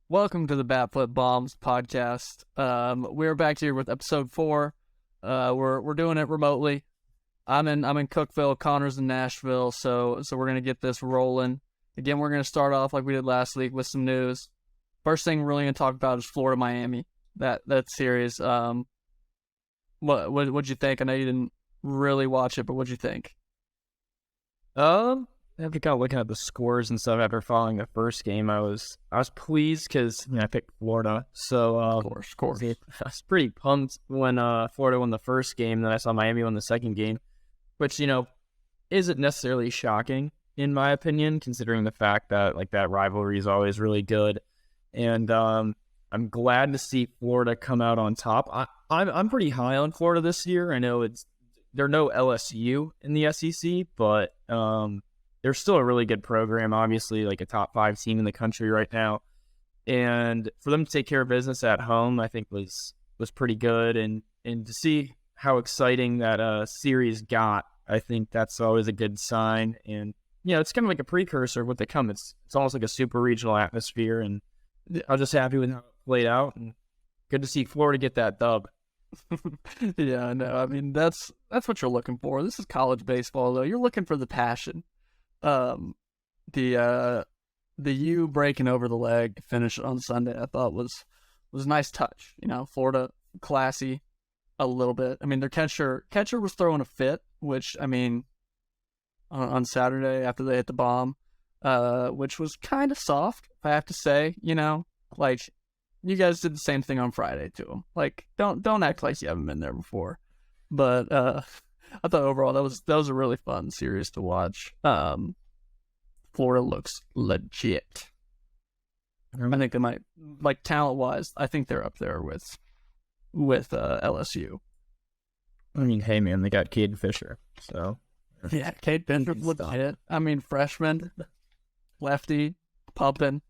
Welcome to the BatFlipbombs podcast. We're back here with episode 4. We're doing it remotely. I'm in Cookville, Connor's in Nashville, so we're gonna get this rolling. Again, we're gonna start off like we did last week with some news. First thing we're really gonna talk about is Florida Miami. That series. What'd you think? I know you didn't really watch it, but what'd you think? After kind of looking at the scores and stuff after following the first game, I was pleased because I picked Florida. So Of course. I was pretty pumped when Florida won the first game. Then I saw Miami won the second game, which isn't necessarily shocking in my opinion, considering the fact that that rivalry is always really good. And I'm glad to see Florida come out on top. I'm pretty high on Florida this year. I know they're no LSU in the SEC, but they're still a really good program, obviously, like a top 5 team in the country right now. And for them to take care of business at home, I think was pretty good. And to see how exciting that series got, I think that's always a good sign. And, it's kind of like a precursor of what they come. It's almost like a super regional atmosphere. And I was just happy with how it played out. And good to see Florida get that dub. Yeah, no, I mean, that's what you're looking for. This is college baseball, though. You're looking for the passion. The U breaking over the leg finish on Sunday, I thought was a nice touch. Florida classy a little bit. I mean, their catcher was throwing a fit, which, I mean, on Saturday after they hit the bomb, which was kind of soft, if I have to say. You guys did the same thing on Friday to him. Don't act like you haven't been there before. But I thought overall that was a really fun series to watch. Florida looks legit. I think they might, talent-wise, I think they're up there with LSU. I mean, hey man, they got Caden Fisher, so yeah, Cade Fisher's legit. I mean, freshman, lefty, pumping.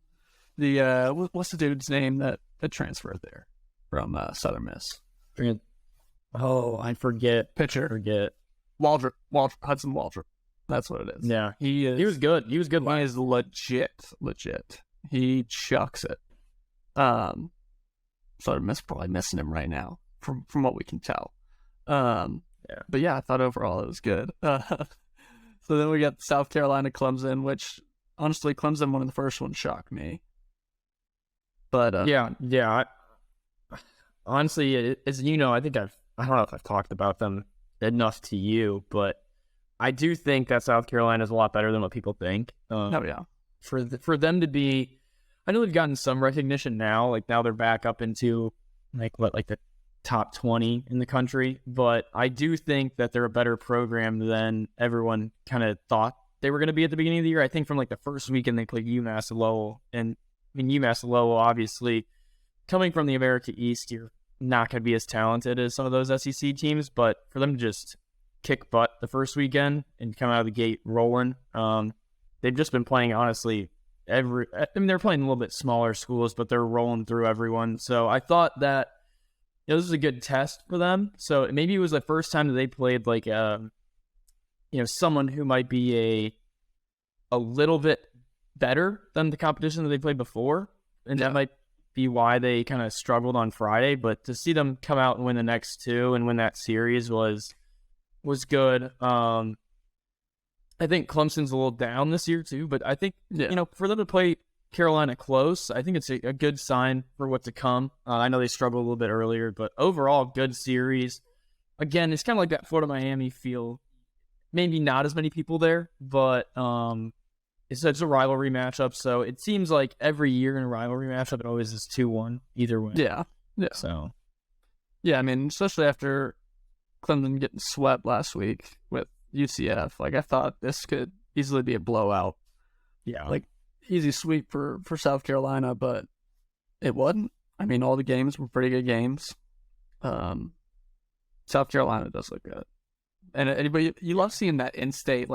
The what's the dude's name that transferred there from Southern Miss? Oh, I forget. Pitcher. Waldrop. Hudson Waldrop. That's what it is. Yeah. He was good. He is legit. He chucks it. Southern Miss probably missing him right now from what we can tell. Yeah. But yeah, I thought overall it was good. So then we got South Carolina Clemson, which honestly Clemson, one of the first ones, shocked me. But yeah. Honestly, as you know, I think I don't know if I've talked about them enough to you, but I do think that South Carolina is a lot better than what people think. Yeah. For them to be, I know they've gotten some recognition now. Now they're back up into the top 20 in the country, but I do think that they're a better program than everyone kind of thought they were going to be at the beginning of the year. I think from the first weekend they played UMass Lowell, and I mean UMass Lowell, obviously coming from the America East, you're not going to be as talented as some of those SEC teams, but for them to just kick butt the first weekend and come out of the gate rolling, they've just been playing, honestly, they're playing a little bit smaller schools, but they're rolling through everyone. So I thought that this was a good test for them. So maybe it was the first time that they played someone who might be a little bit better than the competition that they played before, and that might be why they kind of struggled on Friday. But to see them come out and win the next 2 and win that series was good. I think Clemson's a little down this year too, but I think for them to play Carolina close, I think it's a good sign for what to come. I know they struggled a little bit earlier, but overall good series. Again, it's kind of like that Florida Miami feel. Maybe not as many people there, but it's a rivalry matchup, so it seems like every year in a rivalry matchup, it always is 2-1 either way. Yeah. So, yeah, I mean, especially after Clemson getting swept last week with UCF, I thought this could easily be a blowout. Yeah. Easy sweep for South Carolina, but it wasn't. I mean, all the games were pretty good games. South Carolina does look good. And you love seeing that in-state,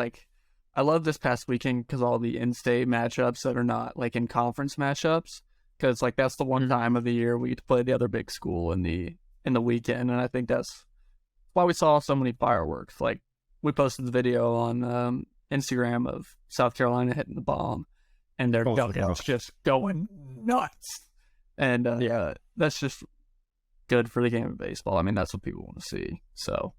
I love this past weekend because all the in-state matchups that are not, in conference matchups, because, that's the one time of the year we get to play the other big school in the weekend, and I think that's why we saw so many fireworks. We posted the video on Instagram of South Carolina hitting the bomb, and their dugouts just going nuts. And that's just good for the game of baseball. I mean, that's what people want to see. So,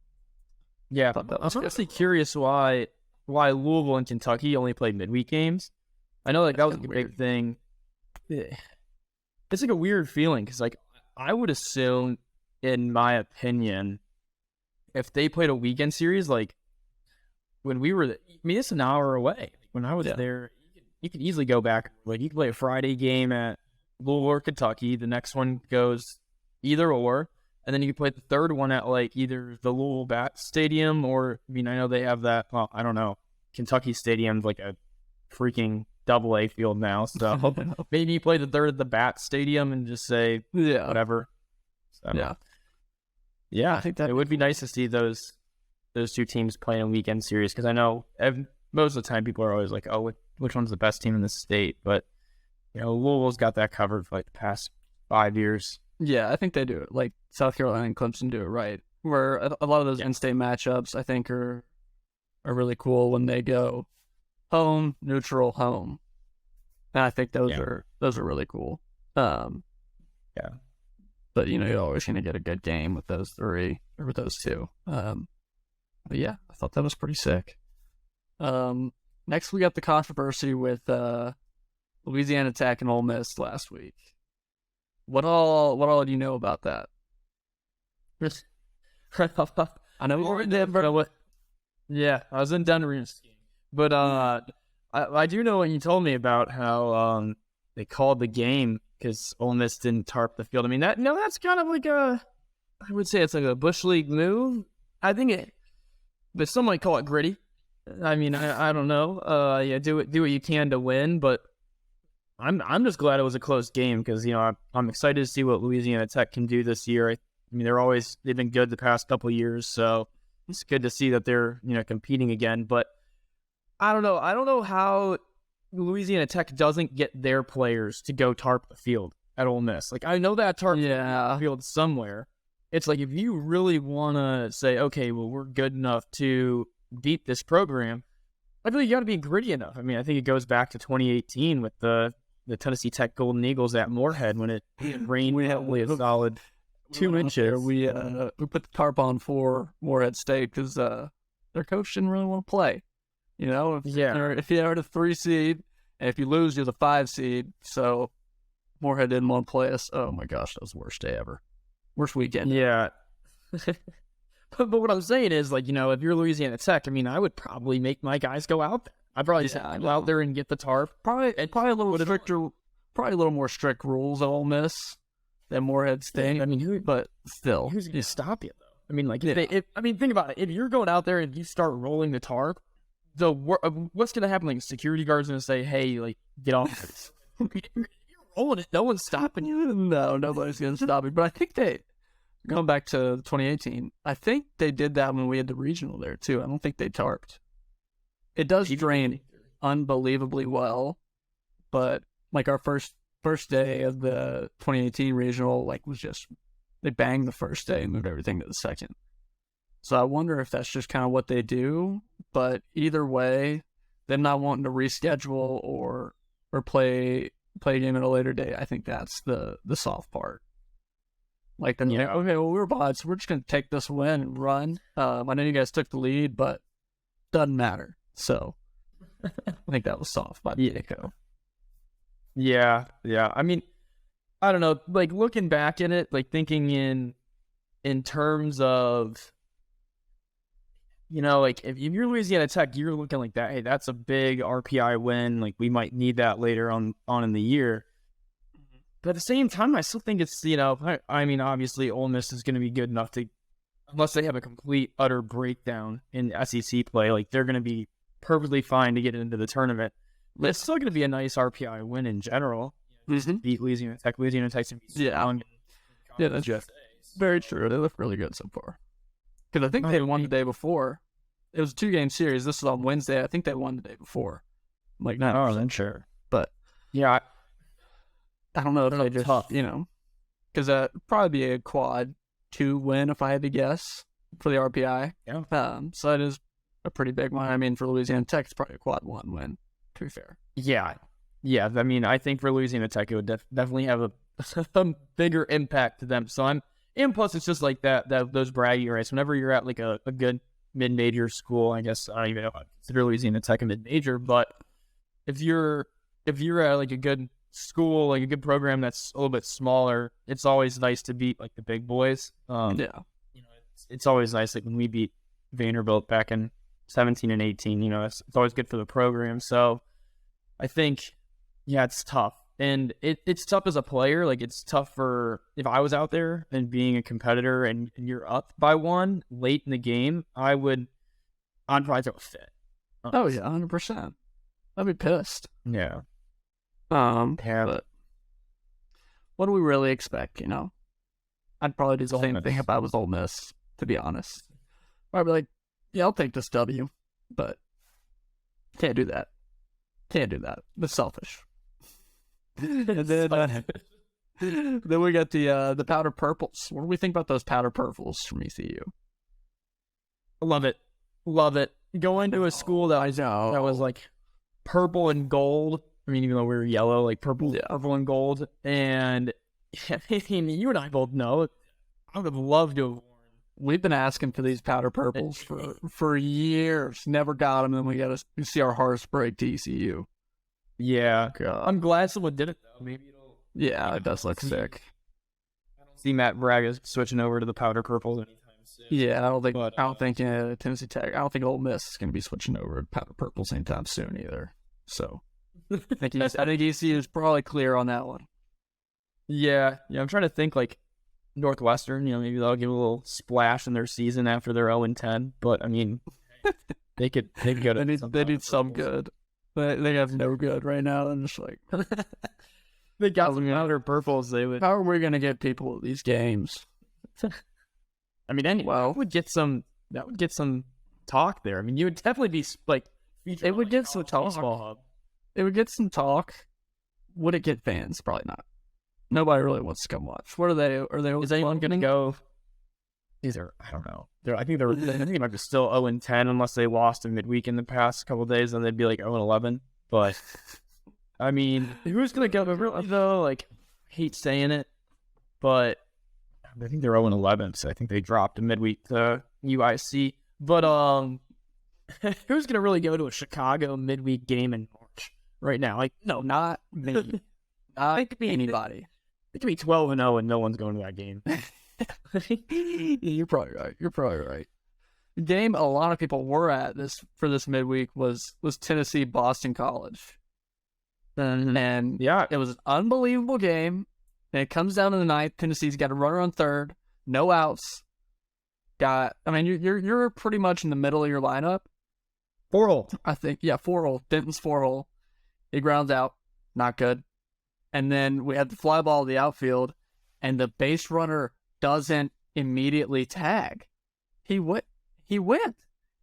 yeah, I'm honestly curious why Louisville and Kentucky only played midweek games. I know that was like a big thing. It's like a weird feeling because like I would assume, in my opinion, if they played a weekend series, like when we were, it's an hour away. When I was there, you could easily go back. Like you could play a Friday game at Louisville or Kentucky. The next one goes either or, and then you could play the third one at like either the Louisville Bat Stadium or I know they have that. Well, I don't know. Kentucky Stadium's like a freaking AA field now, so maybe you play the third at the Bat Stadium and just say whatever. So, yeah. I think that it would be nice to see those two teams playing a weekend series because I know most of the time people are always like, oh, which one's the best team in the state? But Louisville's got that covered for like the past 5 years. Yeah, I think they do it. Like South Carolina and Clemson do it right. Where a lot of those in-state matchups, I think, are really cool when they go home, neutral, home. And I think those are really cool. But you're always going to get a good game with those three or with those two. But yeah, I thought that was pretty sick. Next we got the controversy with Louisiana Tech and Ole Miss last week. What all do you know about that? I know we were in Denver. Yeah, I was in Denver, but I do know what you told me about how they called the game because Ole Miss didn't tarp the field. I mean that's kind of like I would say it's like a Bush League move. I think but some might call it gritty. I mean I don't know. Do what you can to win, but I'm just glad it was a close game because I'm excited to see what Louisiana Tech can do this year. I mean they've been good the past couple of years, so it's good to see that they're competing again. But I don't know how Louisiana Tech doesn't get their players to go tarp the field at Ole Miss. Like I know that tarp the field somewhere. It's like if you really want to say, okay, well we're good enough to beat this program, I feel like you got to be gritty enough. I mean I think it goes back to 2018 with the Tennessee Tech Golden Eagles at Moorhead when it rained probably a solid 2 inches. We put the tarp on for Moorhead State because their coach didn't really want to play. If you're the 3 seed and if you lose, you're the 5 seed. So Moorhead didn't want to play us. Oh my gosh, that was the worst day ever. Worst weekend. Yeah. but what I'm saying is if you're Louisiana Tech, I would probably make my guys go out there. I'd probably go out there and get the tarp. Probably a little stricter, probably a little more strict rules at Ole Miss than Moorhead State. But still, who's going to stop you though? Think about it. If you're going out there and you start rolling the tarp, what's going to happen? Like security guards going to say, "Hey, get off!" You're rolling it. No one's stopping you. No, nobody's going to stop you. But I think going back to 2018, I think they did that when we had the regional there too. I don't think they tarped. It does drain unbelievably well, but our first day of the 2018 regional was just they banged the first day and moved everything to the second. So I wonder if that's just kind of what they do. But either way, them not wanting to reschedule or play a game at a later date, I think that's the soft part. Okay, well we're behind, so we're just gonna take this win and run. I know you guys took the lead, but doesn't matter. So I think that was soft by Diego. Yeah. I don't know. Looking back at it, thinking in terms of, if you're Louisiana Tech, you're looking like that. Hey, that's a big RPI win. We might need that later on in the year. But at the same time, I still think it's, obviously Ole Miss is going to be good enough to, unless they have a complete, utter breakdown in SEC play, they're going to be perfectly fine to get into the tournament. But it's still going to be a nice RPI win in general. Beat Louisiana Tech. Louisiana Tech's going to be strong. Yeah, that's very true. They look really good so far. Because I think they won the day before. It was a 2-game series. This was on Wednesday. I think they won the day before. I'm not then sure. But yeah, I don't know if they just, because it'd probably be a quad 2 win if I had to guess for the RPI. Yeah. So that is a pretty big one. For Louisiana Tech, it's probably a quad 1 win, to be fair. Yeah. Yeah, I mean, I think for Louisiana Tech, it would definitely have a bigger impact to them. So and plus it's just like that those bragging rights. Whenever you're at like a good mid-major school, I guess I don't even know if I consider Louisiana Tech a mid-major, but if you're at like a good school, like a good program that's a little bit smaller, it's always nice to beat like the big boys. It's always nice. Like when we beat Vanderbilt back in 17 and 18, it's always good for the program. So I think, yeah, it's tough. And it's tough as a player. Like it's tough for if I was out there and being a competitor and you're up by one late in the game, I'd probably throw a fit. Oh yeah, 100%. I'd be pissed. Yeah. But what do we really expect? I'd probably do the same thing if I was Ole Miss. To be honest, I'd be like, yeah, I'll take this W, but can't do that. That's selfish. And then we got the powder purples. What do we think about those powder purples from ECU? Love it. Going to a school that was like purple and gold. I mean, even though we were yellow, like purple and gold. And I mean, you and I both know I would have loved to have worn. We've been asking for these powder purples for years. Never got them. And then we see our hearts break to ECU. Yeah. God. I'm glad someone did it, though. Maybe it'll... Yeah, it does look sick. I don't see Matt Braga switching over to the powder purples anytime soon. Yeah, I don't think Tennessee Tech. I don't think Ole Miss is going to be switching over to powder purples anytime soon either. So I think ECU is probably clear on that one. Yeah. I'm trying to think like Northwestern. Maybe they'll give a little splash in their season after they're 0-10. But I mean, they could go to. They need some good. They have no good right now. I'm just like, they got some powder purples. How are we going to get people at these games? I mean, that would get some talk there. I mean, you would definitely be like, it would get some talk. It would get some talk. Would it get fans? Probably not. Nobody really wants to come watch. What are they? Is anyone going to go? I don't know. I think they might be still 0-10 unless they lost in midweek in the past couple of days, and they'd be like 0-11. But I mean, who's gonna go really though? Like, I hate saying it, but I think they're 0-11, so I think they dropped in midweek to UIC. But who's gonna really go to a Chicago midweek game in March right now? Like, no, not me. It could be anybody. It could be 12-0, and no one's going to that game. You're probably right. The game a lot of people were at for this midweek was Tennessee Boston College, and yeah, it was an unbelievable game. And it comes down to the ninth. Tennessee's got a runner on third, no outs. You're pretty much in the middle of your lineup. 4-hole, I think. Yeah, 4-hole. Denton's 4-hole. He grounds out, not good. And then we had the fly ball to the outfield, and the base runner doesn't immediately tag. He went,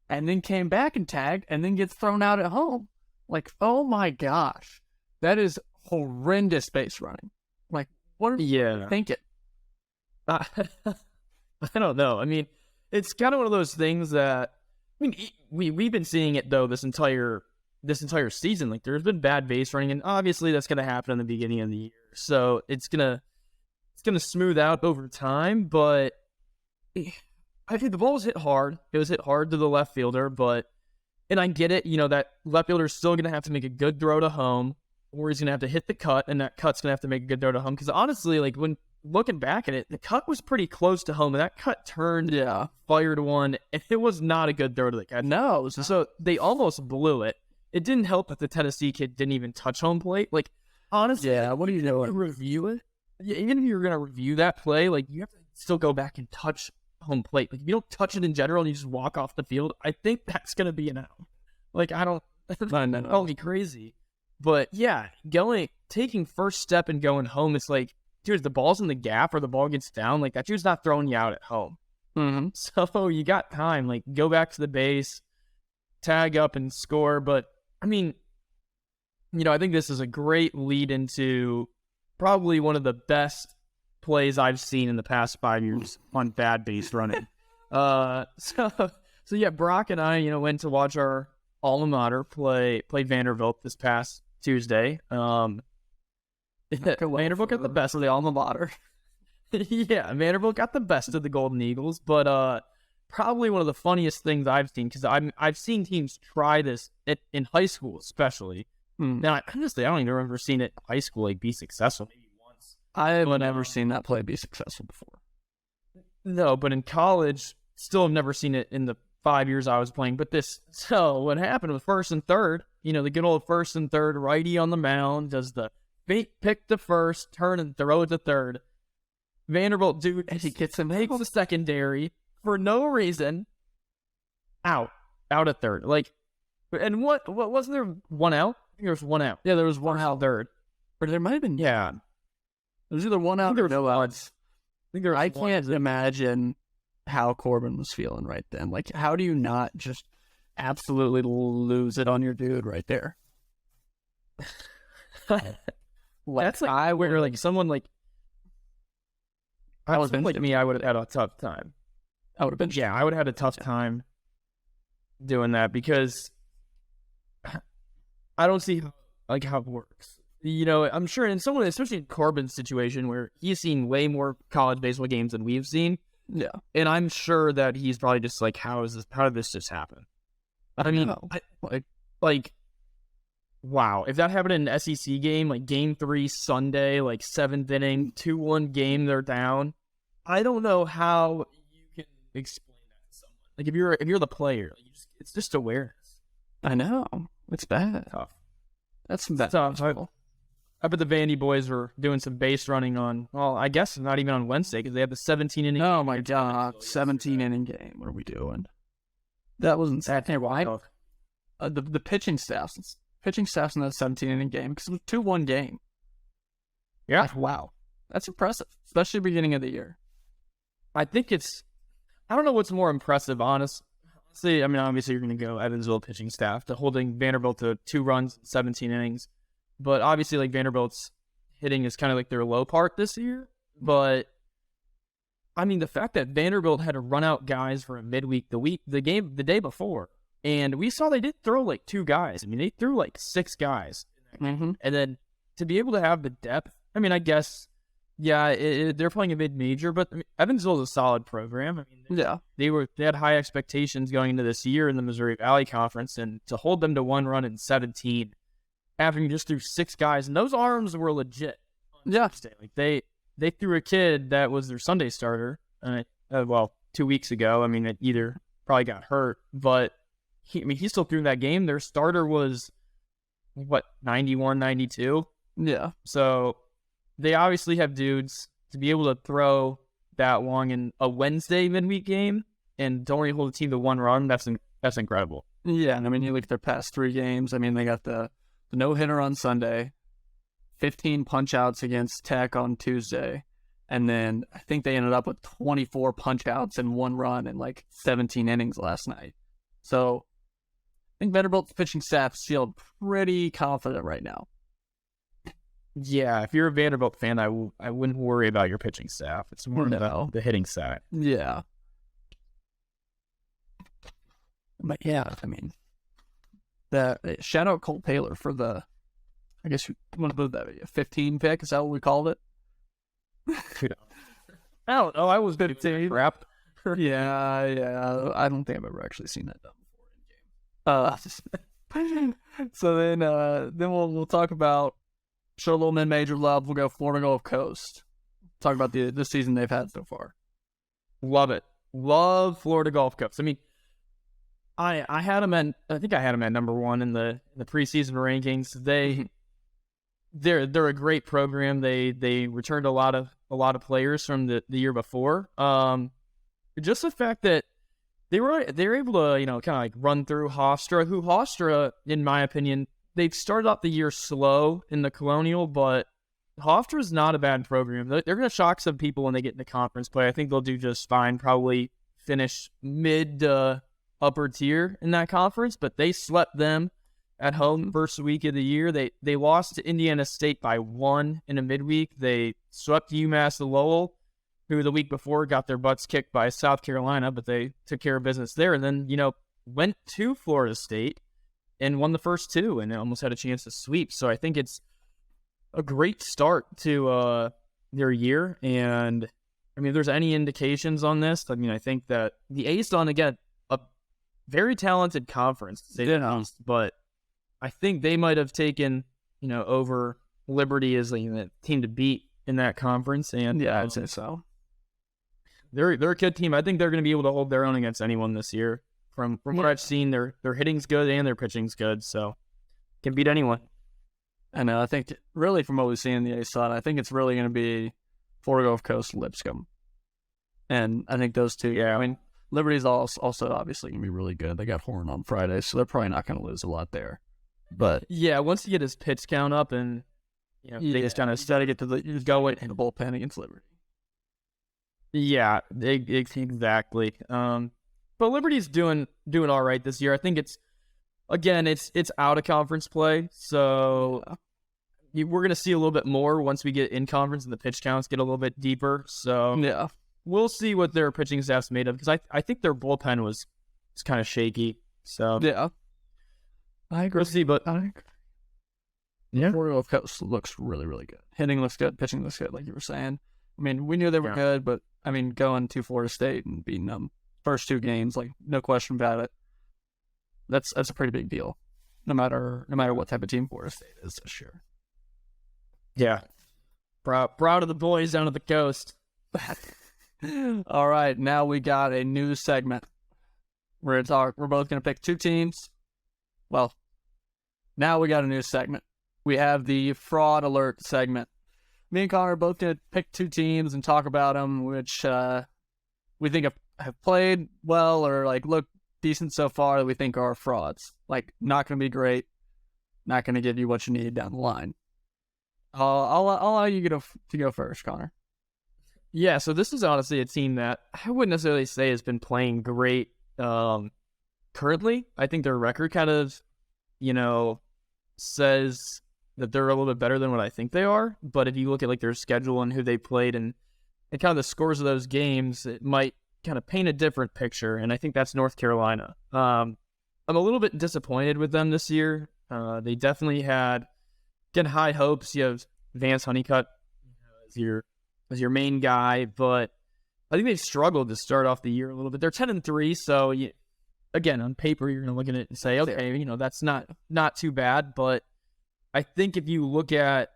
and then came back and tagged, and then gets thrown out at home. Like, oh my gosh, that is horrendous base running. Like, what are you thinking? I don't know. I mean, it's kind of one of those things that we've been seeing it though this entire season. Like, there's been bad base running, and obviously that's going to happen in the beginning of the year. So it's gonna smooth out over time. But I think the ball was hit hard. It was hit hard to the left fielder, and I get it. That left fielder is still going to have to make a good throw to home, or he's going to have to hit the cut, and that cut's going to have to make a good throw to home. Because honestly, like when looking back at it, the cut was pretty close to home, and that cut turned, fired one, and it was not a good throw to the catcher. No, so they almost blew it. It didn't help that the Tennessee kid didn't even touch home plate. Like, honestly, what are you doing? Review it. Yeah, even if you're going to review that play, like, you have to still go back and touch home plate. Like, if you don't touch it in general and you just walk off the field, I think that's going to be an out. Like, I don't... No. That'll be crazy. But, yeah, taking first step and going home, it's like, dude, the ball's in the gap or the ball gets down, like, that dude's not throwing you out at home. Mm-hmm. So, you got time. Like, go back to the base, tag up and score. But, I mean, I think this is a great lead into probably one of the best plays I've seen in the past 5 years on bad base running. So yeah, Brock and I, went to watch our alma mater play Vanderbilt this past Tuesday. Vanderbilt got the best of the alma mater. Yeah, Vanderbilt got the best of the Golden Eagles, but probably one of the funniest things I've seen, because I've seen teams try this in high school, especially. Now, honestly, I don't even remember seeing it in high school like be successful. Maybe once. I have never seen that play be successful before. No, but in college, still have never seen it in the 5 years I was playing. But so what happened with first and third? The good old first and third righty on the mound does the pick to first, turn and throw it to third. Vanderbilt dude, as he gets him, takes the secondary for no reason, out at third. And what wasn't there one out? I think there was one out. Yeah, there was one out third. Or there might have been. Yeah, there was either one out or no outs. I can't one. imagine how Corbin was feeling right then. Like, how do you not just absolutely lose it on your dude right there? That's where someone like. I was like me, I would have had a tough time. I would have been. Yeah, I would have had a tough time doing that, because I don't see how it works. I'm sure in someone, especially in Corbin's situation, where he's seen way more college baseball games than we've seen. Yeah, and I'm sure that he's probably just like, how did this just happen? I mean, wow, if that happened in an SEC game, like Game 3 Sunday, like 7th inning, 2-1 game, they're down. I don't know how you can explain that to someone. Like if you're the player, it's just awareness. I know, it's bad. Tough. That's bad. Tough. I bet the Vandy boys were doing some base running on. Well, I guess not even on Wednesday, because they had the 17 inning. Oh my god, 17 inning game. What are we doing? That wasn't that. Hey, why? The pitching staffs. Pitching staffs in that 17-inning game, because it was a 2-1 game. Yeah. Wow. That's impressive, especially beginning of the year. I think I don't know what's more impressive, honestly. I mean, obviously you're going to go Evansville pitching staff to holding Vanderbilt to 2 runs in 17 innings. But obviously, like, Vanderbilt's hitting is kind of like their low part this year. But, I mean, the fact that Vanderbilt had to run out guys for a midweek, the day before. And we saw they did throw like 2 guys. I mean, they threw like 6 guys. Mm-hmm. And then to be able to have the depth, I mean, I guess, yeah, they're playing a mid-major, but I mean, Evansville is a solid program. I mean, yeah, they had high expectations going into this year in the Missouri Valley Conference, and to hold them to 1 run in 17 after you just threw 6 guys, and those arms were legit. Yeah, like they threw a kid that was their Sunday starter. 2 weeks ago. I mean, it either probably got hurt, but. He still threw that game. Their starter was, 91, 92? Yeah. So they obviously have dudes to be able to throw that long in a Wednesday midweek game and to only hold the team to 1 run. That's incredible. Yeah, and I mean, you look at their past 3 games. I mean, they got the no-hitter on Sunday, 15 punch-outs against Tech on Tuesday, and then I think they ended up with 24 punch-outs and 1 run in like 17 innings last night. So I think Vanderbilt's pitching staff's feeling pretty confident right now. Yeah, if you're a Vanderbilt fan, I wouldn't worry about your pitching staff. It's more the hitting side. Yeah. But yeah, I mean, shout out Colt Taylor for the, I guess you want to put that 15 pick. Is that what we called it? I don't know. I was 15. Crap. Yeah. I don't think I've ever actually seen that done before in game. So then we'll talk about, show a little mid-major love. We'll go Florida Gulf Coast. Talk about the season they've had so far. Love it. Love Florida Gulf Coast. I mean, I had them at, I think I had them at number 1 in the preseason rankings. They're a great program. They returned a lot of players from the year before. Just the fact that they were able to, kind of like run through Hofstra, who Hofstra, in my opinion, they've started out the year slow in the Colonial, but Hofstra is not a bad program. They're going to shock some people when they get into conference play. I think they'll do just fine, probably finish mid to upper tier in that conference, but they swept them at home first week of the year. They lost to Indiana State by 1 in a midweek. They swept UMass Lowell, who the week before got their butts kicked by South Carolina, but they took care of business there. And then, went to Florida State and won the first two and almost had a chance to sweep. So I think it's a great start to their year. And I mean, if there's any indications on this, I mean, I think that the A's on, again, a very talented conference, to say the least, but I think they might have taken, over Liberty as the team to beat in that conference. And yeah, I'd say so. They're a good team. I think they're going to be able to hold their own against anyone this year. From what I've seen, their hitting's good and their pitching's good, so can beat anyone. And I think really from what we've seen in the A's side, I think it's really going to be Florida Gulf Coast, Lipscomb. And I think those two, I mean, Liberty's also obviously going to be really good. They got Horn on Friday, so they're probably not going to lose a lot there. But yeah, once you get his pitch count up and they just kind of got to get to the go in the bullpen against Liberty. Yeah, exactly. But Liberty's doing all right this year. I think it's out of conference play, so we're gonna see a little bit more once we get in conference and the pitch counts get a little bit deeper. So we'll see what their pitching staff's made of, because I think their bullpen was kind of shaky. So I agree. We'll see, but Florida Gulf Coast looks really, really good. Hitting looks good, pitching looks good, like you were saying. I mean, we knew they were good, but I mean, going to Florida State and beating them first two games, like no question about it. That's a pretty big deal, no matter what type of team Florida State is this year. Yeah, proud of the boys down at the coast. All right, now we got a new segment. We're both gonna pick two teams. Well, now we got a new segment. We have the fraud alert segment. Me and Connor are both going to pick two teams and talk about them, which we think have played well or like look decent so far that we think are frauds. Like, not going to be great, not going to give you what you need down the line. I'll allow you to go first, Connor. Yeah, so this is honestly a team that I wouldn't necessarily say has been playing great currently. I think their record kind of, says that they're a little bit better than what I think they are. But if you look at like their schedule and who they played and kind of the scores of those games, it might kind of paint a different picture. And I think that's North Carolina. I'm a little bit disappointed with them this year. They definitely had high hopes. You have Vance Honeycutt as your main guy, but I think they've struggled to start off the year a little bit. They're 10-3, so again, on paper, you're going to look at it and say, okay, that's not too bad. But I think if you look at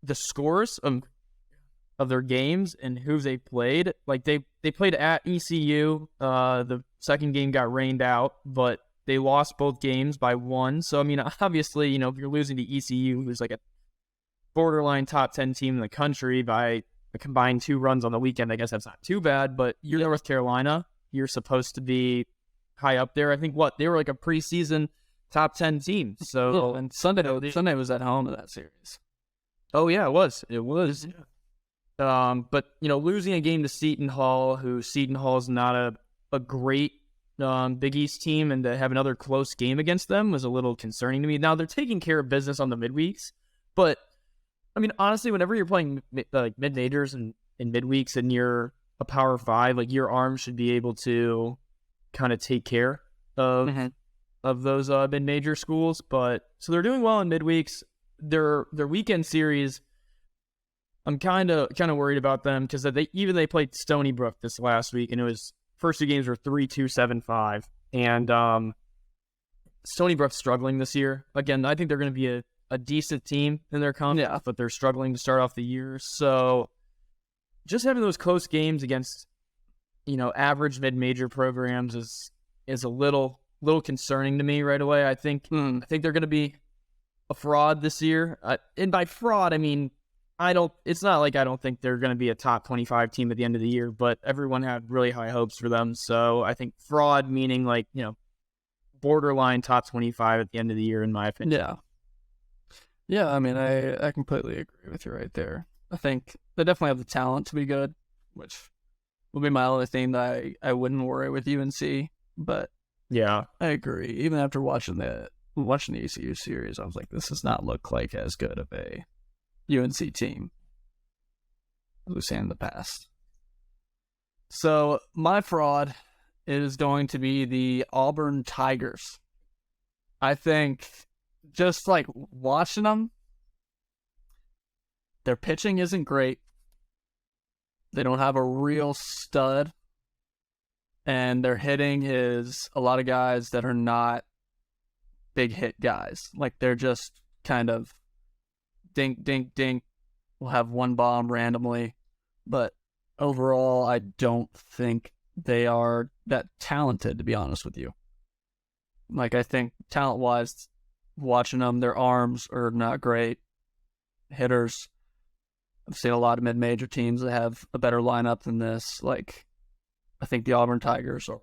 the scores of their games and who they played, like they played at ECU. The second game got rained out, but they lost both games by 1. So, I mean, obviously, if you're losing to ECU, who's like a borderline top 10 team in the country by a combined 2 runs on the weekend, I guess that's not too bad. But you're North Carolina. You're supposed to be high up there. I think they were like a preseason top 10 team. So and Sunday was at home of that series. Oh yeah, it was. But losing a game to Seton Hall, who Seton Hall is not a great Big East team, and to have another close game against them was a little concerning to me. Now they're taking care of business on the midweeks, but I mean honestly, whenever you're playing like mid majors and in midweeks and you're a Power 5, like your arm should be able to kind of take care of those mid-major schools. But so they're doing well in midweeks. Their weekend series, I'm kind of worried about them because they played Stony Brook this last week, and it was first 2 games were 3-2, 7-5, and Stony Brook's struggling this year. Again, I think they're going to be a decent team in their conference, but they're struggling to start off the year. So just having those close games against average mid-major programs is a little concerning to me right away. I think they're going to be a fraud this year. And by fraud, I mean it's not like I don't think they're going to be a top 25 team at the end of the year, but everyone had really high hopes for them. So I think fraud meaning like, borderline top 25 at the end of the year, in my opinion. Yeah, I mean, I completely agree with you right there. I think they definitely have the talent to be good, which will be my only thing that I wouldn't worry with UNC. But yeah, I agree. Even after watching the ECU series, I was like, this does not look like as good of a UNC team as we've seen in the past. So my fraud is going to be the Auburn Tigers. I think just like watching them, their pitching isn't great. They don't have a real stud. And their hitting is a lot of guys that are not big hit guys. Like they're just kind of dink, dink, dink. We'll have one bomb randomly. But overall, I don't think they are that talented, to be honest with you. Like, I think talent-wise, watching them, their arms are not great. Hitters, I've seen a lot of mid-major teams that have a better lineup than this. Like, I think the Auburn Tigers are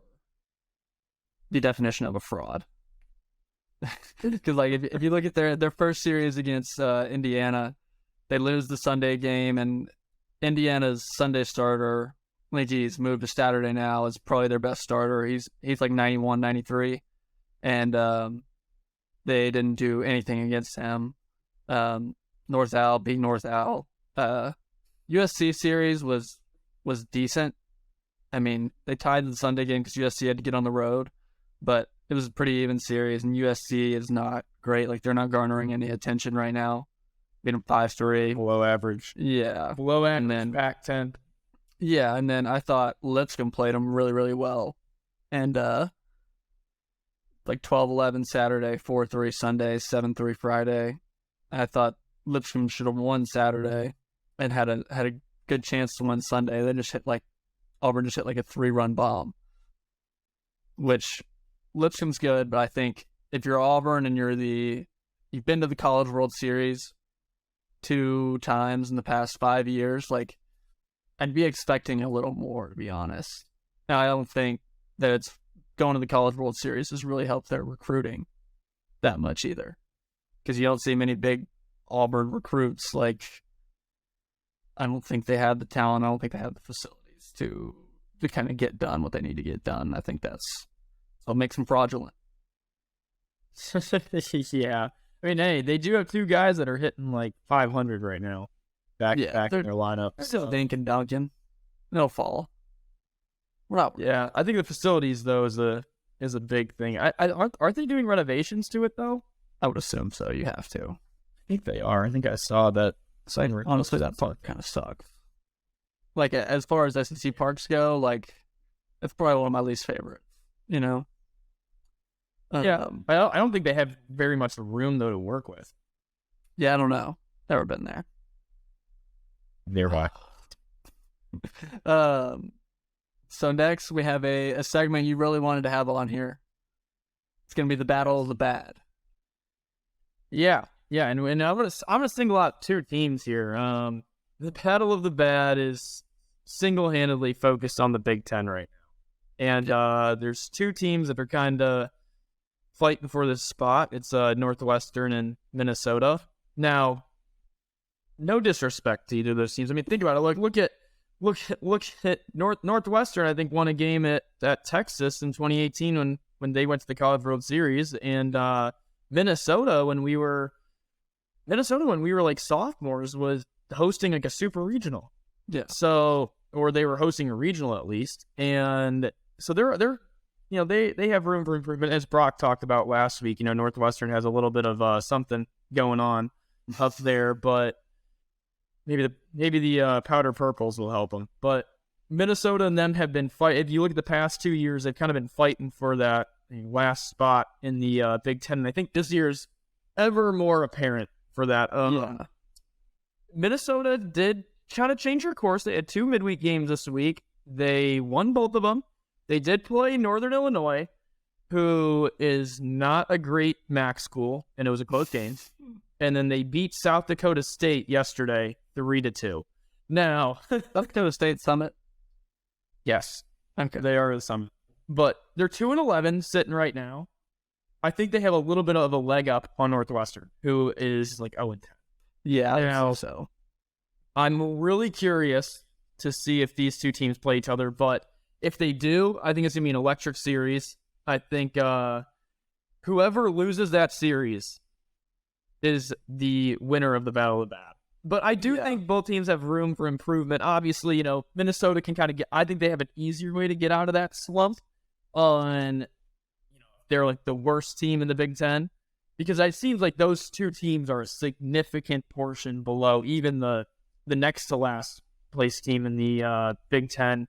the definition of a fraud. Because, like, if you look at their first series against Indiana, they lose the Sunday game, and Indiana's Sunday starter, he's moved to Saturday now, is probably their best starter. He's like 91, 93. And they didn't do anything against him. North Al being North Al. USC series was decent. I mean, they tied the Sunday game because USC had to get on the road, but it was a pretty even series, and USC is not great. Like, they're not garnering any attention right now. Beat them 5-3. Below average. Yeah. Below average, and then Pac-10. Yeah, and then I thought Lipscomb played them really, really well. And, like 12-11 Saturday, 4-3 Sunday, 7-3 Friday. I thought Lipscomb should have won Saturday and had a good chance to win Sunday. They just Auburn just hit like a 3-run bomb, which Lipscomb's good, but I think if you're Auburn and you've been to the College World Series 2 times in the past 5 years, like, I'd be expecting a little more, to be honest. Now, I don't think that it's going to the College World Series has really helped their recruiting that much either, because you don't see many big Auburn recruits. Like, I don't think they have the talent. I don't think they have the facilities to kind of get done what they need to get done. I think that's what makes them fraudulent. Yeah. I mean, hey, they do have 2 guys that are hitting like 500 right now. Back in their lineup. Still Dink and Duncan. They'll fall. We're not. Yeah, I think the facilities though is a big thing. Aren't they doing renovations to it though? I would assume so. You have to. I think they are. I think I saw that. Honestly, that park kind of sucks. Like, as far as SEC parks go, like, it's probably one of my least favorites. You know. Yeah, I don't think they have very much room though to work with. Yeah, I don't know. Never been there. Nearby. So next we have a segment you really wanted to have on here. It's gonna be the Battle of the Bad. Yeah, and I'm gonna single out 2 teams here. The Battle of the Bad is single-handedly focused on the Big Ten right now, and there's 2 teams that are kind of fighting for this spot. It's Northwestern and Minnesota. Now, no disrespect to either of those teams. I mean, think about it. Like, look at Northwestern. I think won a game at Texas in 2018 when they went to the College World Series, and Minnesota when we were like sophomores was hosting like a super regional. Yeah. So, or they were hosting a regional at least, and so they're they have room for improvement, as Brock talked about last week. Northwestern has a little bit of something going on up there, but maybe the powder purples will help them. But Minnesota and them have been fighting. If you look at the past 2 years, they've kind of been fighting for that last spot in the Big Ten. And I think this year's ever more apparent for that. Yeah. Minnesota did kind of change their course. They had 2 midweek games this week. They won both of them. They did play Northern Illinois, who is not a great MAC school, and it was a close game. And then they beat South Dakota State yesterday 3-2. Now, South Dakota State Summit. Yes, Okay. they are the Summit. But they're 2-11 sitting right now. I think they have a little bit of a leg up on Northwestern, who is like 0-10. Yeah, I Now, think so. I'm really curious to see if these 2 teams play each other, but if they do, I think it's going to be an electric series. I think whoever loses that series is the winner of the Battle of the Bad. But I do think both teams have room for improvement. Obviously, Minnesota can kind of I think they have an easier way to get out of that slump. On, if they're like the worst team in the Big Ten, because it seems like those two teams are a significant portion below even the next to last place team in the Big Ten.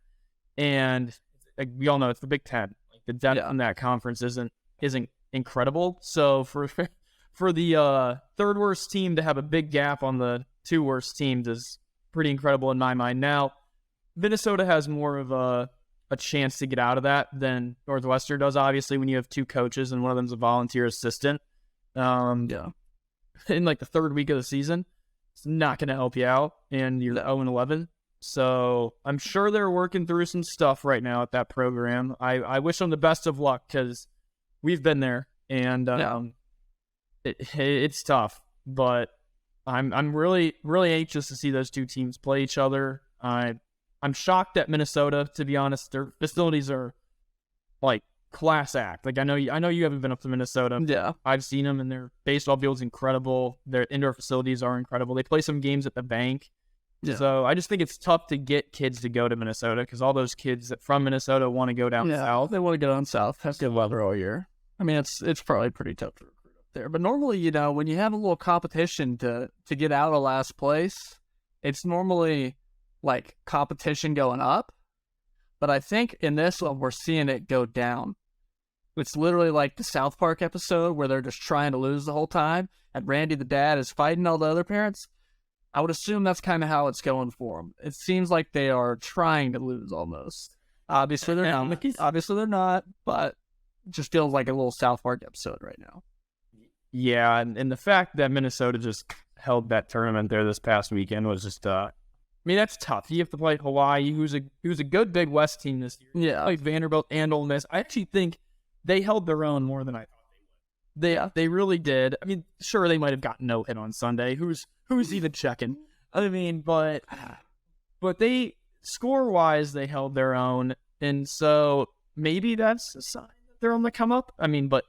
And like, we all know it's the Big Ten. Like, the depth in that conference isn't incredible. So for the third worst team to have a big gap on the two worst teams is pretty incredible in my mind. Now, Minnesota has more of a chance to get out of that than Northwestern does, obviously, when you have two coaches and one of them's a volunteer assistant. In like the third week of the season, it's not going to help you out, and you're 0-11. So I'm sure they're working through some stuff right now at that program. I wish them the best of luck, because we've been there, and it's tough. But I'm really, really anxious to see those two teams play each other. I'm shocked at Minnesota, to be honest. Their facilities are like class act. Like I know you haven't been up to Minnesota. Yeah, I've seen them, and their baseball field's incredible. Their indoor facilities are incredible. They play some games at the bank. Yeah. So I just think it's tough to get kids to go to Minnesota, because all those kids from Minnesota want to go down south. They want to go down south. Have good weather all year. I mean, it's probably pretty tough to recruit up there. But normally, when you have a little competition to get out of last place, it's normally like competition going up. But I think in this one, we're seeing it go down. It's literally like the South Park episode where they're just trying to lose the whole time, and Randy the dad is fighting all the other parents. I would assume that's kind of how it's going for them. It seems like they are trying to lose almost. Obviously they're not. But it just feels like a little South Park episode right now. Yeah, and the fact that Minnesota just held that tournament there this past weekend was just that's tough. You have to play Hawaii, who's a good Big West team this year. Yeah, like Vanderbilt and Ole Miss. I actually think they held their own more than I thought they would. They really did. I mean, sure, they might have gotten no hit on Sunday. Who's even checking? I mean, but they score wise, they held their own, and so maybe that's a sign that they're on the come up. I mean, but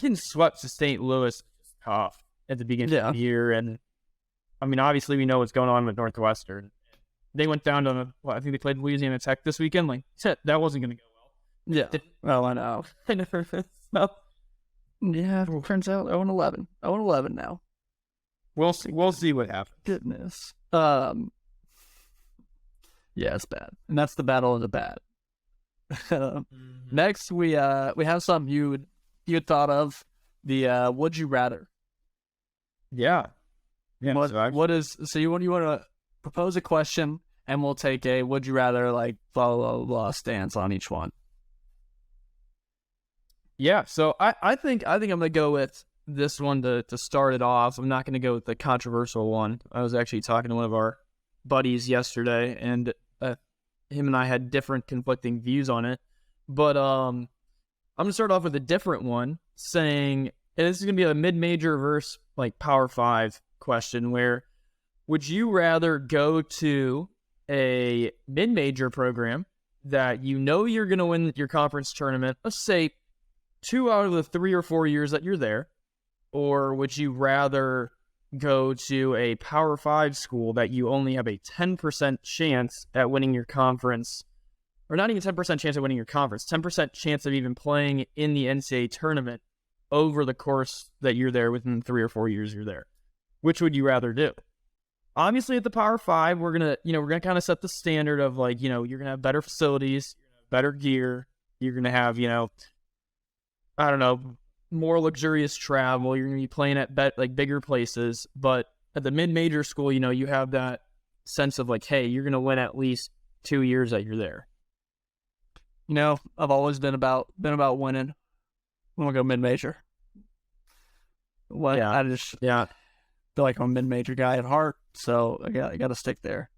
getting swept to St. Louis is tough at the beginning of the year, and I mean, obviously we know what's going on with Northwestern. They went down to I think they played Louisiana Tech this weekend. Like, that wasn't going to go well. Yeah. Well, I know. Yeah, it turns out 0-11. 0-11 now. We'll see what happens. Goodness. Yeah, it's bad. And that's the battle of the bad. Next, we have something you had thought of, the would you rather. Yeah. Yeah. So you want to propose a question, and we'll take a would you rather, like blah blah blah stance on each one. Yeah, so I think I'm gonna go with this one to start it off. I'm not gonna go with the controversial one. I was actually talking to one of our buddies yesterday, and him and I had different conflicting views on it. But I'm gonna start off with a different one, saying, and this is gonna be a mid-major versus like Power 5 question, where would you rather go to a mid-major program that you're gonna win your conference tournament, let's say 2 out of the 3 or 4 years that you're there, or would you rather go to a Power 5 school that you only have a 10% chance at winning your conference, or not even 10% chance at winning your conference, 10% chance of even playing in the NCAA tournament over the course that you're there within 3 or 4 years you're there? Which would you rather do? Obviously, at the Power 5, we're gonna kind of set the standard of like, you're gonna have better facilities, better gear, you're gonna have, I don't know, more luxurious travel. You're going to be playing at bigger places. But at the mid-major school, you have that sense of like, hey, you're going to win at least 2 years that you're there. I've always been about winning. I'm going to go mid-major. I just feel like I'm a mid-major guy at heart, so I got to stick there.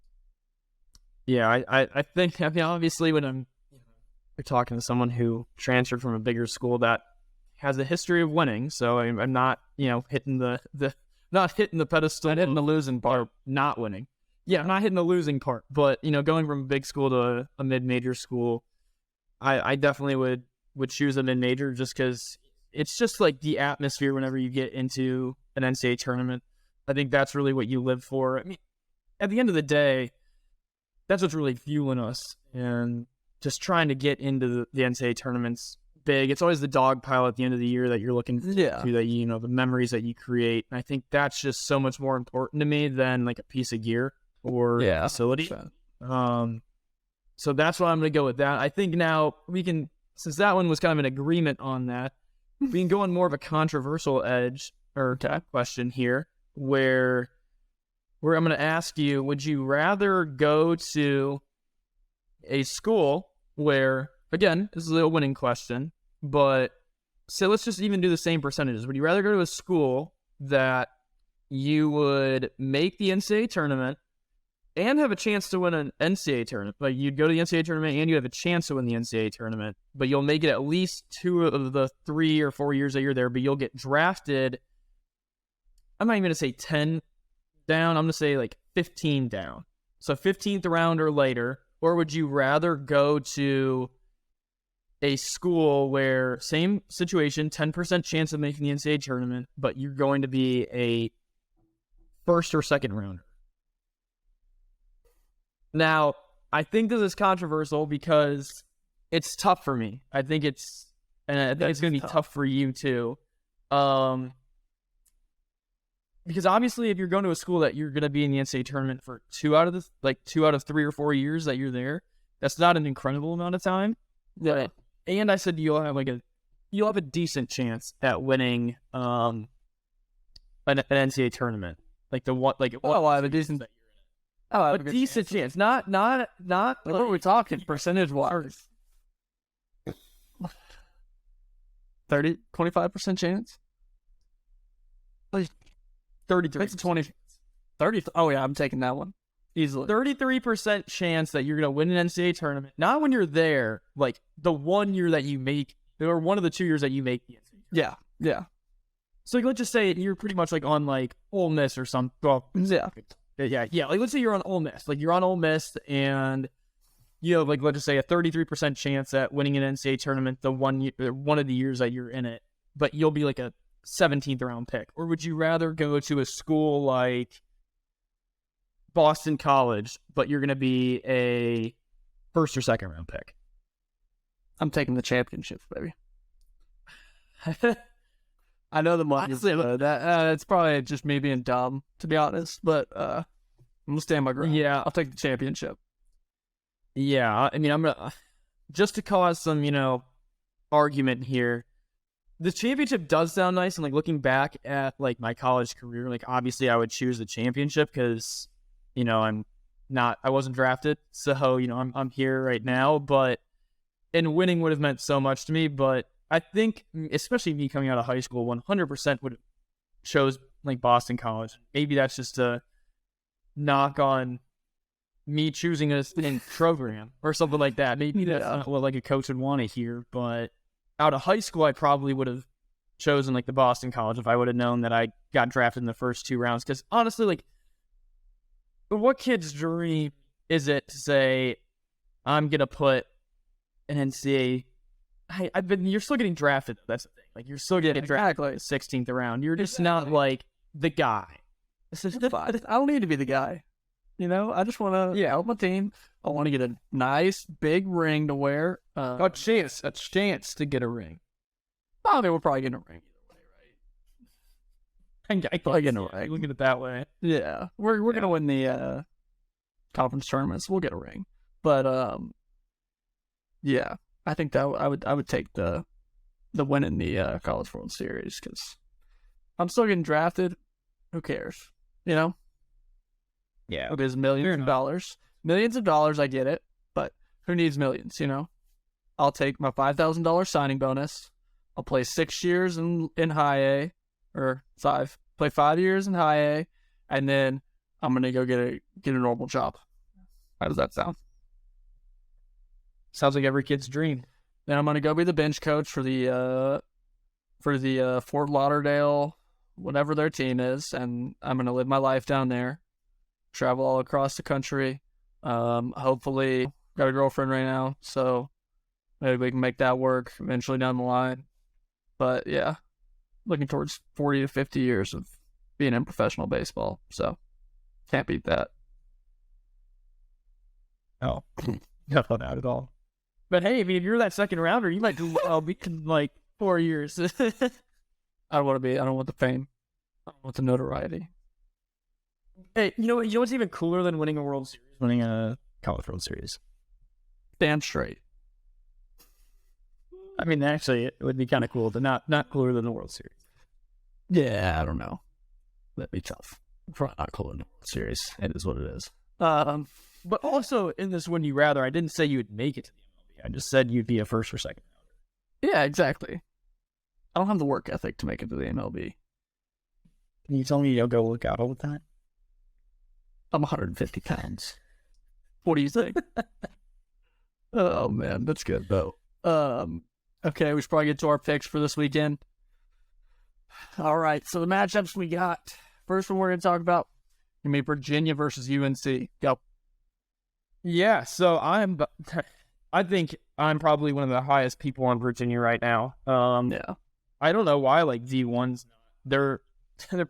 Yeah, I think, obviously when you're talking to someone who transferred from a bigger school that has a history of winning, so I'm not, hitting the pedestal, not hitting the losing part, not winning. Yeah, I'm not hitting the losing part, but going from a big school to a mid-major school, I definitely would choose a mid-major, just because it's just like the atmosphere whenever you get into an NCAA tournament. I think that's really what you live for. I mean, at the end of the day, that's what's really fueling us, and just trying to get into the NCAA tournaments big. It's always the dog pile at the end of the year that you're looking to, Yeah. that the memories that you create. And I think that's just so much more important to me than like a piece of gear or facility. So that's why I'm going to go with that. I think now we can, since that one was kind of an agreement on that, we can go on more of a controversial edge or question here where I'm going to ask you, would you rather go to a school where, again, this is a winning question, but so let's just even do the same percentages. Would you rather go to a school that you would make the NCAA tournament and have a chance to win an NCAA tournament? Like, you'd go to the NCAA tournament and you have a chance to win the NCAA tournament, but you'll make it at least 2 of the 3 or 4 years that you're there, but you'll get drafted. I'm not even going to say 10 down. I'm going to say like 15 down. So 15th round or later. Or would you rather go to a school where, same situation, 10% chance of making the NCAA tournament, but you're going to be a first or second rounder? Now, I think this is controversial because it's tough for me. I think it's going to be tough for you too. Because obviously, if you're going to a school that you're going to be in the NCAA tournament for 2 out of 3 or 4 years that you're there, that's not an incredible amount of time. Yeah. And I said you'll have a decent chance at winning an NCAA tournament. I'll have a decent. A decent chance. Not. What are we talking percentage wise? 25% chance. 33. It's 20. 30. Oh yeah, I'm taking that one easily. 33% chance that you're gonna win an NCAA tournament. Not when you're there, like the 1 year that you make, or one of the 2 years that you make the NCAA. Yeah. So let's just say you're pretty much like on like Ole Miss or something. Well, yeah. Like let's say you're on Ole Miss. Like you're on Ole Miss and you have like, let's just say a 33% chance at winning an NCAA tournament one of the years that you're in it, but you'll be like a 17th round pick. Or would you rather go to a school like Boston College, but you're going to be a first or second round pick? I'm taking the championships, baby. I know the money. That's probably just me being dumb, to be honest. But I'm gonna stand my ground. Yeah, I'll take the championship. Yeah, I mean, I'm gonna just to cause some, argument here. The championship does sound nice, and like looking back at like my college career, like obviously I would choose the championship because I wasn't drafted, so I'm here right now. But and winning would have meant so much to me. But I think, especially me coming out of high school, 100% would have chose like Boston College. Maybe that's just a knock on me choosing a program or something like that. Maybe that's not what like a coach would want to hear. But out of high school, I probably would have chosen like the Boston College if I would have known that I got drafted in the first 2 rounds. Because honestly, like, what kid's dream is it to say, I'm gonna put an NCAA? You're still getting drafted. That's the thing. Like, you're still getting drafted like 16th round. You're just not like the guy. I don't need to be the guy. I just want to help my team. I want to get a nice big ring to wear. A chance to get a ring. I mean, we're probably getting a ring either way, right? I probably getting a ring. Look at it that way. Yeah, we're gonna win the conference tournaments. We'll get a ring, but yeah, I think that I would take the win in the College World Series because I'm still getting drafted. Who cares? Yeah. It is millions of dollars. Millions of dollars, I get it, but who needs millions, I'll take my $5,000 signing bonus. I'll play 6 years in high A, or 5. Play 5 years in high A, and then I'm gonna go get a normal job. How does that sound? Sounds like every kid's dream. Then I'm gonna go be the bench coach for the Fort Lauderdale, whatever their team is, and I'm gonna live my life down there. Travel all across the country. Hopefully, got a girlfriend right now, so maybe we can make that work eventually down the line. But yeah, looking towards 40 to 50 years of being in professional baseball, so can't beat that. No, not at all. But hey, I mean, if you're that second rounder, you might do well in like 4 years. I don't want the fame. I don't want the notoriety. Hey, you know what? You know what's even cooler than winning a World Series? Winning a College World Series. Damn straight. I mean, actually, it would be kind of cool, but not cooler than the World Series. Yeah, I don't know. That'd be tough. Probably not cool in the World Series. It is what it is. But also in this Would You Rather, I didn't say you would make it to the MLB. I just said you'd be a first or second rounder. Yeah, exactly. I don't have the work ethic to make it to the MLB. Can you tell me you'll go look out all the time? I'm 150 pounds. What do you think? Oh man, that's good though. Okay, we should probably get to our picks for this weekend. All right, so the matchups we got. First one we're going to talk about, gonna be Virginia versus UNC. Go. Yeah, so I think I'm probably one of the highest people on Virginia right now. Yeah. I don't know why, like V1's they're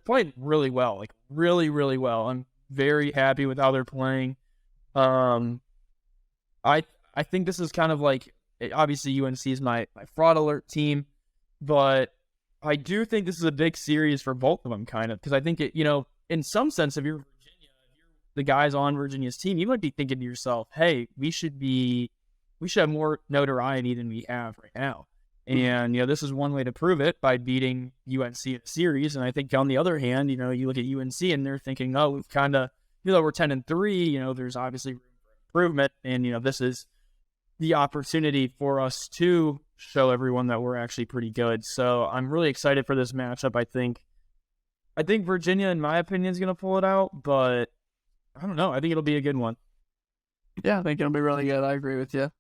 playing really well, like really, really well. I'm very happy with how they're playing. I think this is kind of like, obviously UNC is my fraud alert team, but I do think this is a big series for both of them, kind of, because I think it, in some sense, if you're Virginia, if you're the guys on Virginia's team, you might be thinking to yourself, hey, we should have more notoriety than we have right now. And, this is one way to prove it by beating UNC in a series. And I think on the other hand, you look at UNC and they're thinking, oh, we've kind of, we're 10-3, there's obviously room for improvement. And, this is the opportunity for us to show everyone that we're actually pretty good. So I'm really excited for this matchup. I think Virginia, in my opinion, is going to pull it out, but I don't know. I think it'll be a good one. Yeah, I think it'll be really good. I agree with you.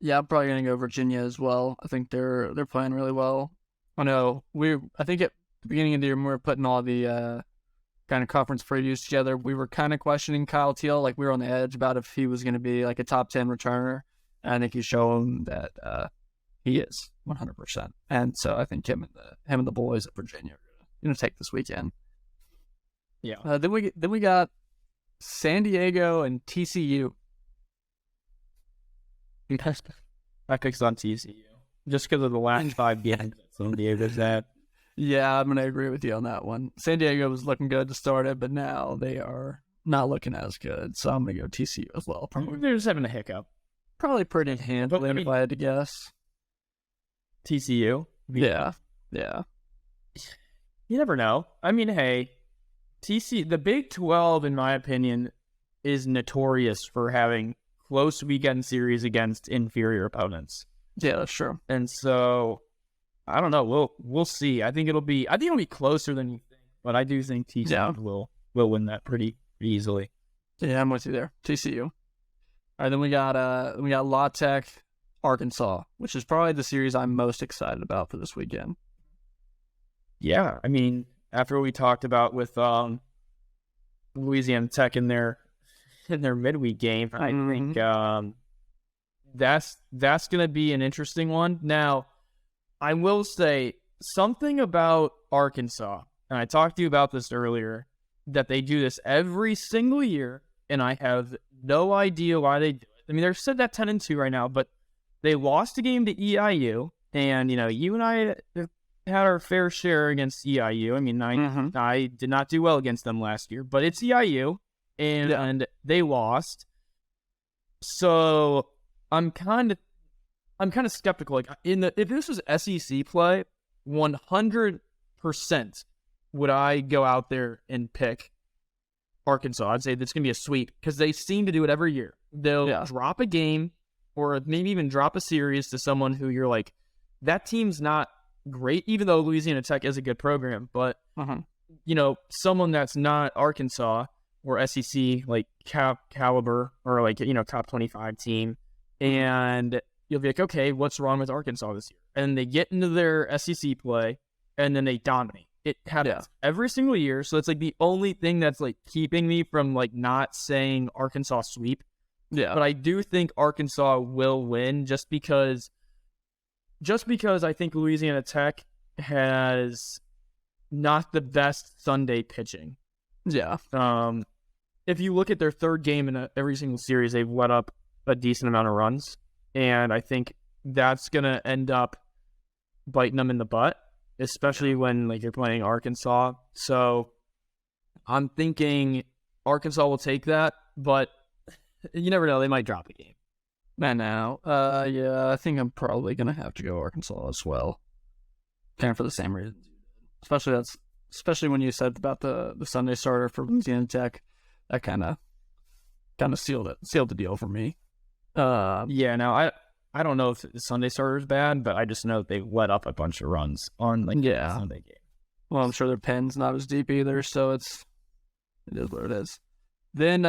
Yeah, I'm probably gonna go Virginia as well. I think they're playing really well. I know I think at the beginning of the year when we were putting all the kind of conference previews together, we were kind of questioning Kyle Teal, like we were on the edge about if he was going to be like a top 10 returner. And I think he's shown that he is 100%. And so I think him and the boys at Virginia are gonna take this weekend. Yeah. Then we got San Diego and TCU. My pick's on TCU just because of the last 5 games that San Diego's at. Yeah, I'm gonna agree with you on that one. San Diego was looking good to start it, but now they are not looking as good. So I'm gonna go TCU as well. Probably they're just having a hiccup. Probably pretty handily, if I had to guess. TCU. Yeah. You never know. I mean, hey, the Big 12, in my opinion, is notorious for having close weekend series against inferior opponents. Yeah, that's true. And so, I don't know. We'll see. I think it'll be closer than you think, but I do think TCU will win that pretty easily. Yeah, I'm with you there. TCU. All right, then we got La Tech, Arkansas, which is probably the series I'm most excited about for this weekend. Yeah, I mean, after what we talked about with Louisiana Tech in their midweek game, I think that's going to be an interesting one. Now, I will say something about Arkansas, and I talked to you about this earlier, that they do this every single year, and I have no idea why they do it. I mean, they're set at 10-2 right now, but they lost a game to EIU, and you and I had our fair share against EIU. I mean, I did not do well against them last year, but it's EIU. And they lost. So I'm kind of skeptical. Like if this was SEC play, 100% would I go out there and pick Arkansas. I'd say that's gonna be a sweep because they seem to do it every year. They'll drop a game or maybe even drop a series to someone who you're like, that team's not great, even though Louisiana Tech is a good program, but someone that's not Arkansas or SEC, like caliber, or like, top 25 team. And you'll be like, okay, what's wrong with Arkansas this year? And they get into their SEC play, and then they dominate. It happens every single year. So it's like the only thing that's like keeping me from like not saying Arkansas sweep. Yeah. But I do think Arkansas will win just because I think Louisiana Tech has not the best Sunday pitching. Yeah. If you look at their third game in every single series, they've let up a decent amount of runs. and I think that's gonna end up biting them in the butt, especially when like you're playing Arkansas. So I'm thinking Arkansas will take that, but you never know, they might drop a game. Man, now, yeah, I think I'm probably gonna have to go Arkansas as well, kind of for the same reasons. Especially when you said about the Sunday starter for Louisiana Tech, that kind of sealed the deal for me. Yeah, now I don't know if the Sunday starter is bad, but I just know they let up a bunch of runs on the Sunday game. Well, I'm sure their pen's not as deep either, so it is what it is. Then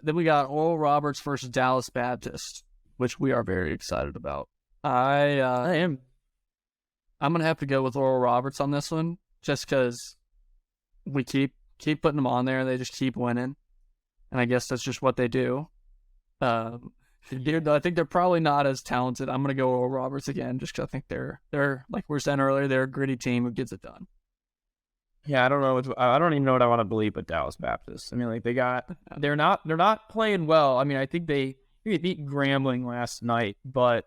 we got Oral Roberts versus Dallas Baptist, which we are very excited about. I am. I'm gonna have to go with Oral Roberts on this one, just because we keep putting them on there. They just keep winning, and I guess that's just what they do. I think they're probably not as talented. I'm gonna go Oral Roberts again, just because I think they're like we were saying earlier, they're a gritty team who gets it done. Yeah, I don't know. I don't even know what I want to believe, but Dallas Baptist. I mean, like they're not playing well. I mean, I think they beat Grambling last night, but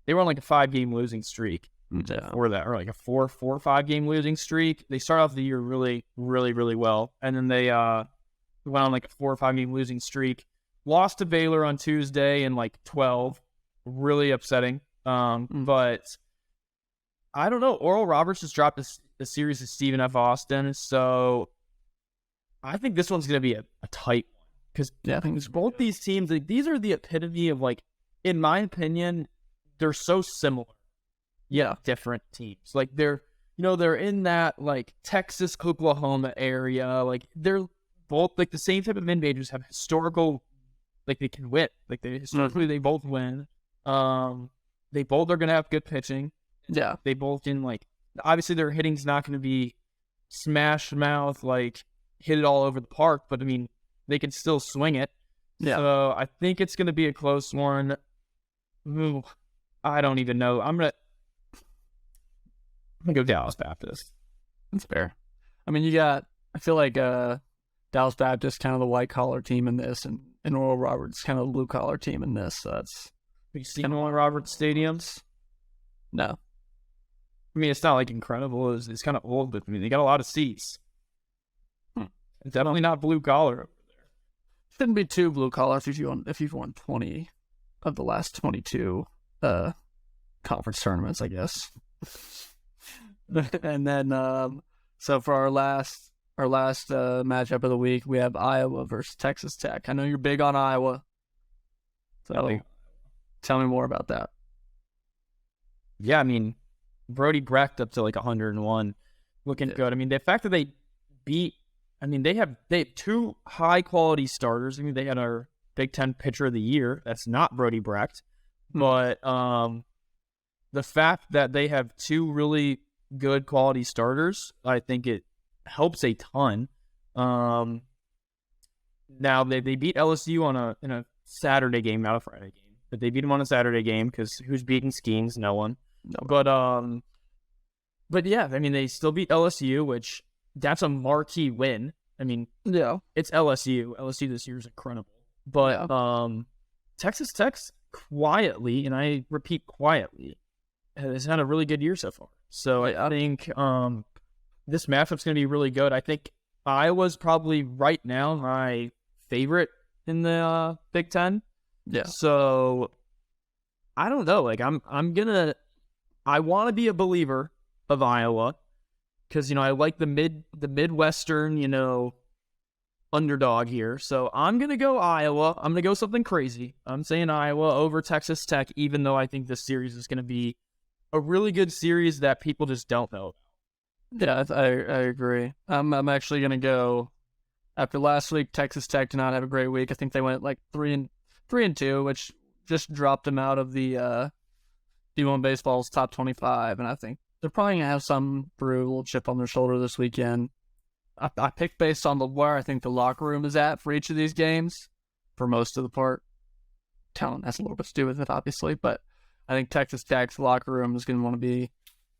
they were on like a 5-game losing streak before that, or like a 4 or 5 game losing streak. They start off the year really, really, really well, and then they went on like a 4 or 5 game losing streak. Lost to Baylor on Tuesday in like 12, really upsetting. But I don't know. Oral Roberts just dropped a series of Stephen F. Austin, so I think this one's going to be a tight one. Because both these teams, like, these are the epitome of, like, in my opinion, they're so similar. Yeah, different teams. Like, they're in that, like, Texas, Oklahoma area. Like, they're both, like, the same type of mid-majors have historical, like, they can win. Like, they both win. They both are going to have good pitching. Yeah. They both can, like, obviously their hitting's not going to be smash mouth, like, hit it all over the park, but, I mean, they can still swing it. Yeah. So I think it's going to be a close one. Ooh, I don't even know. I'm going to go Dallas Baptist. That's fair. I mean, I feel like Dallas Baptist kind of the white-collar team in this, and Oral Roberts kind of the blue-collar team in this. So that's... Have you seen Oral Roberts stadiums? No. I mean, it's not, like, incredible. It's kind of old, but, I mean, they got a lot of seats. It's definitely not blue-collar. Shouldn't be too blue collar if you've won 20 of the last 22 conference tournaments, I guess. And then so for our last matchup of the week, we have Iowa versus Texas Tech. I know you're big on Iowa, so tell me more about that. Yeah, I mean, Brody Brecht up to like 101, looking good. I mean, the fact that they beat. I mean, they have 2 high-quality starters. I mean, they had our Big Ten Pitcher of the Year. That's not Brody Brecht. But the fact that they have 2 really good quality starters, I think it helps a ton. Now, they beat LSU in a Saturday game, not a Friday game. But they beat them on a Saturday game because who's beating Skeens? No one. No. But yeah, I mean, they still beat LSU, which... That's a marquee win. I mean, yeah, it's LSU. LSU this year is incredible. But Texas Tech quietly, and I repeat quietly, has had a really good year so far. So I think this matchup's going to be really good. I think Iowa's probably right now my favorite in the Big Ten. Yeah. So I don't know. Like I want to be a believer of Iowa. Because, I like the Midwestern, underdog here. So I'm going to go Iowa. I'm going to go something crazy. I'm saying Iowa over Texas Tech, even though I think this series is going to be a really good series that people just don't know about. Yeah, I agree. I'm actually going to go, after last week, Texas Tech did not have a great week. I think they went like 3-2, which just dropped them out of the D1 Baseball's top 25, and I think they're probably going to have some brew, a little chip on their shoulder this weekend. I picked based on where I think the locker room is at for each of these games, for most of the part. Talent has a little bit to do with it, obviously, but I think Texas Tech's locker room is going to want to be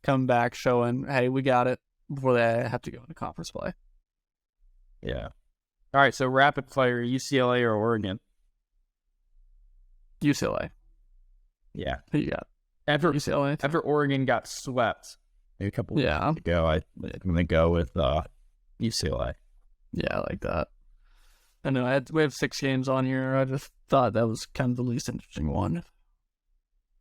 coming back, showing, hey, we got it, before they have to go into conference play. Yeah. All right, so rapid fire, UCLA or Oregon? UCLA. Yeah. Who you got? After UCLA. after Oregon got swept maybe a couple weeks Yeah. ago, I'm going to go with UCLA. Yeah, I like that. I know we have 6 games on here. I just thought that was kind of the least interesting one.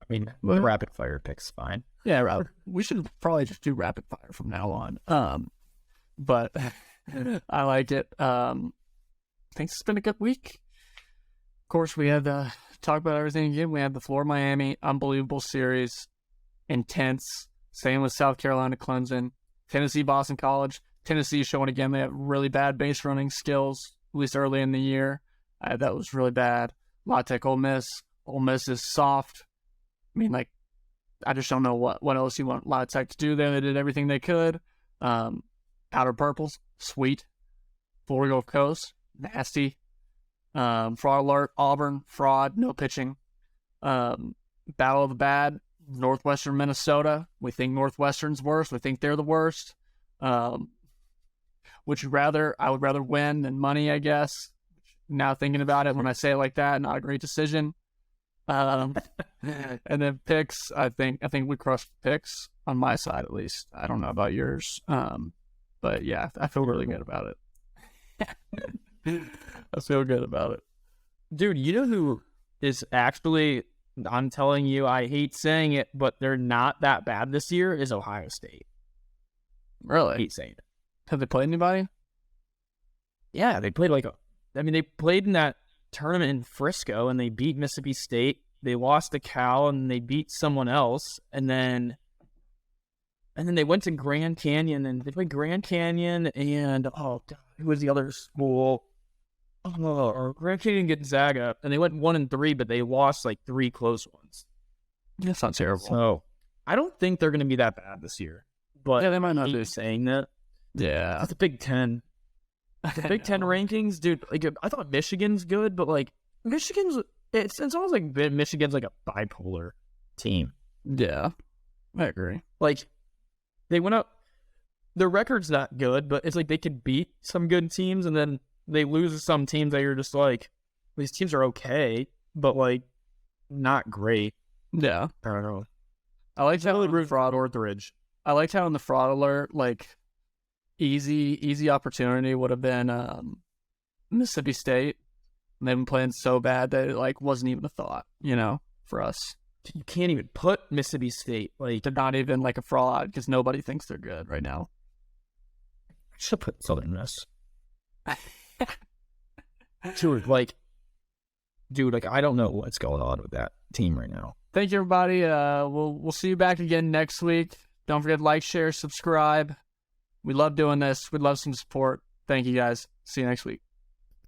I mean, rapid fire pick's fine. Yeah, we should probably just do rapid fire from now on. But I like it. I think it's been a good week. Of course, we had to talk about everything again. We had the Florida-Miami, unbelievable series, intense. Same with South Carolina, Clemson, Tennessee, Boston College. Tennessee showing again they have really bad base running skills, at least early in the year. That was really bad. La Tech, Ole Miss. Ole Miss is soft. I mean, like, I just don't know what else you want La Tech to do there. They did everything they could. Powder Purples, sweet. Florida Gulf Coast, nasty. Fraud alert, Auburn, fraud, no pitching. Battle of the Bad, Northwestern, Minnesota. We think Northwestern's worse. We think they're the worst. Would you rather? I would rather win than money, I guess. Now thinking about it, when I say it like that, not a great decision. And then picks, I think we crushed picks on my side, at least. I don't know about yours. But yeah, I feel really good about it. I feel good about it. Dude, you know who is actually, I'm telling you, I hate saying it, but they're not that bad this year, is Ohio State. Really? I hate saying it. Have they played anybody? Yeah, they played they played in that tournament in Frisco, and they beat Mississippi State. They lost to Cal, and they beat someone else, and then they went to Grand Canyon, and they played Grand Canyon, and who was the other school? Or Grand Canyon Gonzaga, and they went 1-3, but they lost 3 close ones. That's not terrible. So I don't think they're going to be that bad this year. But yeah, they might not be saying that. Yeah, it's the Big Ten. The Big Ten rankings, dude. I thought Michigan's good, but Michigan's. It's almost like Michigan's a bipolar team. Yeah, I agree. They went up. Their record's not good, but it's they could beat some good teams, and then they lose to some teams that you're just these teams are okay, but not great. Yeah, I don't know. I liked how in fraud Northridge. I liked how in the fraud alert, easy opportunity would have been Mississippi State. And they've been playing so bad that it wasn't even a thought, for us. You can't even put Mississippi State they're not even a fraud because nobody thinks they're good right now. I should put Southern Miss. Dude, dude, I don't know what's going on with that team right now. Thank you, everybody. We'll see you back again next week. Don't forget to like, share, subscribe. We love doing this. We'd love some support. Thank you, guys. See you next week.